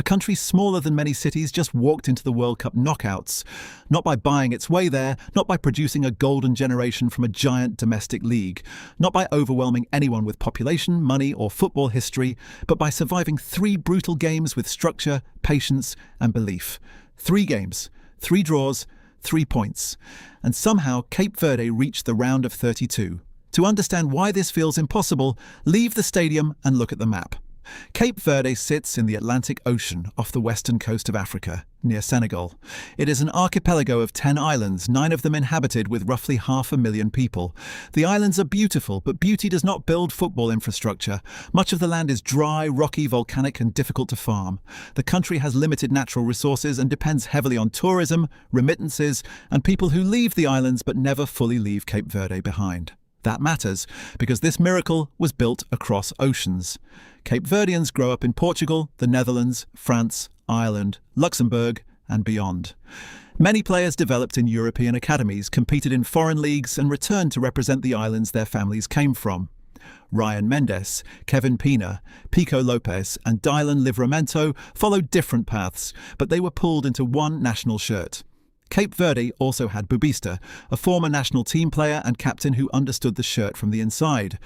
A country smaller than many cities just walked into the World Cup knockouts, not by buying its way there, not by producing a golden generation from a giant domestic league, not by overwhelming anyone with population, money, or football history, but by surviving 3 brutal games with structure, patience, and belief. 3 games, 3 draws, 3 points. And somehow Cape Verde reached the round of 32. To understand why this feels impossible, leave the stadium and look at the map. Cape Verde sits in the Atlantic Ocean off the western coast of Africa, near Senegal. It is an archipelago of 10 islands, 9 of them inhabited with roughly 500,000 people. The islands are beautiful, but beauty does not build football infrastructure. Much of the land is dry, rocky, volcanic, and difficult to farm. The country has limited natural resources and depends heavily on tourism, remittances, and people who leave the islands but never fully leave Cape Verde behind. That matters, because this miracle was built across oceans. Cape Verdeans grow up in Portugal, the Netherlands, France, Ireland, Luxembourg, and beyond. Many players developed in European academies, competed in foreign leagues, and returned to represent the islands their families came from. Ryan Mendes, Kevin Pina, Pico Lopez, and Dylan Livramento followed different paths, but they were pulled into one national shirt. Cape Verde also had Bubista, a former national team player and captain who understood the shirt from the inside.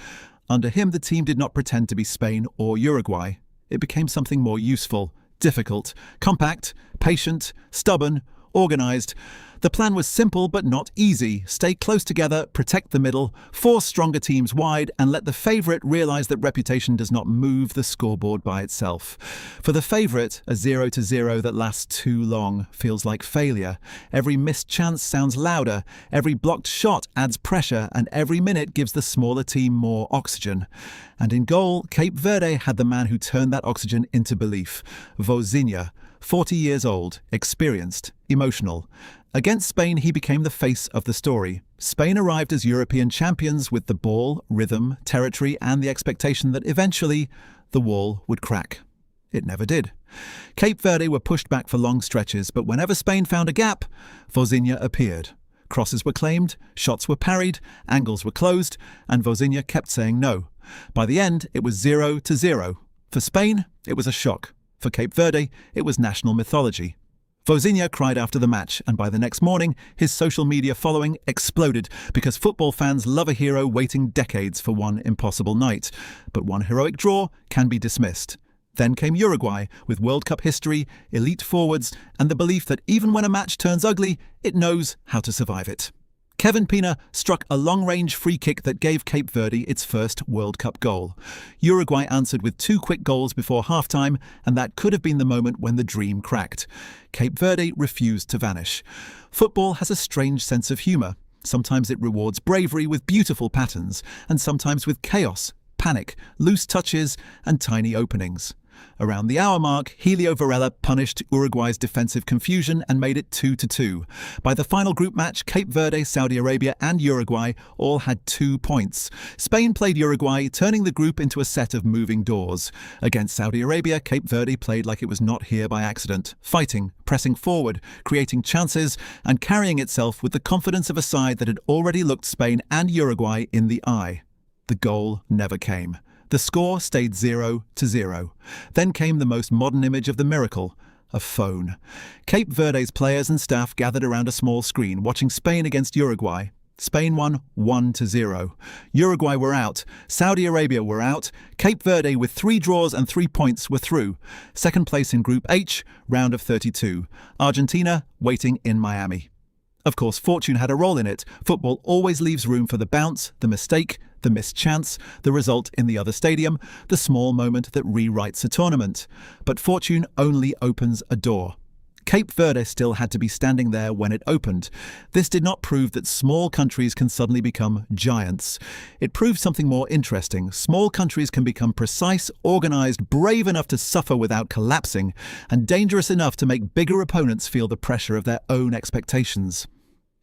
Under him, the team did not pretend to be Spain or Uruguay. It became something more useful, difficult, compact, patient, stubborn, organized. The plan was simple but not easy. Stay close together, protect the middle, force stronger teams wide, and let the favourite realise that reputation does not move the scoreboard by itself. For the favourite, a 0-0 that lasts too long feels like failure. Every missed chance sounds louder, every blocked shot adds pressure, and every minute gives the smaller team more oxygen. And in goal, Cape Verde had the man who turned that oxygen into belief. Vozinha, 40 years old, experienced, emotional. Against Spain, he became the face of the story. Spain arrived as European champions with the ball, rhythm, territory, and the expectation that eventually the wall would crack. It never did. Cape Verde were pushed back for long stretches, but whenever Spain found a gap, Vozinha appeared. Crosses were claimed, shots were parried, angles were closed, and Vozinha kept saying no. By the end, it was 0-0. For Spain, it was a shock. For Cape Verde, it was national mythology. Vozinha cried after the match, and by the next morning, his social media following exploded because football fans love a hero waiting decades for one impossible night. But one heroic draw can be dismissed. Then came Uruguay, with World Cup history, elite forwards, and the belief that even when a match turns ugly, it knows how to survive it. Kevin Pina struck a long-range free kick that gave Cape Verde its first World Cup goal. Uruguay answered with 2 quick goals before half-time, and that could have been the moment when the dream cracked. Cape Verde refused to vanish. Football has a strange sense of humour. Sometimes it rewards bravery with beautiful patterns, and sometimes with chaos, panic, loose touches, and tiny openings. Around the hour mark, Helio Varela punished Uruguay's defensive confusion and made it 2-2. By the final group match, Cape Verde, Saudi Arabia and Uruguay all had 2 points. Spain played Uruguay, turning the group into a set of moving doors. Against Saudi Arabia, Cape Verde played like it was not here by accident, fighting, pressing forward, creating chances, and carrying itself with the confidence of a side that had already looked Spain and Uruguay in the eye. The goal never came. The score stayed 0-0. Then came the most modern image of the miracle, a phone. Cape Verde's players and staff gathered around a small screen, watching Spain against Uruguay. Spain won 1-0. Uruguay were out. Saudi Arabia were out. Cape Verde, with 3 draws and 3 points, were through. Second place in Group H, round of 32. Argentina waiting in Miami. Of course, fortune had a role in it. Football always leaves room for the bounce, the mistake, the missed chance, the result in the other stadium, the small moment that rewrites a tournament. But fortune only opens a door. Cape Verde still had to be standing there when it opened. This did not prove that small countries can suddenly become giants. It proved something more interesting. Small countries can become precise, organized, brave enough to suffer without collapsing, and dangerous enough to make bigger opponents feel the pressure of their own expectations.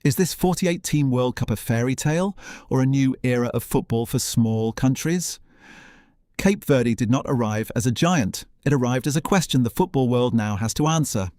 Is this 48-team World Cup a fairy tale, or a new era of football for small countries? Cape Verde did not arrive as a giant. It arrived as a question the football world now has to answer.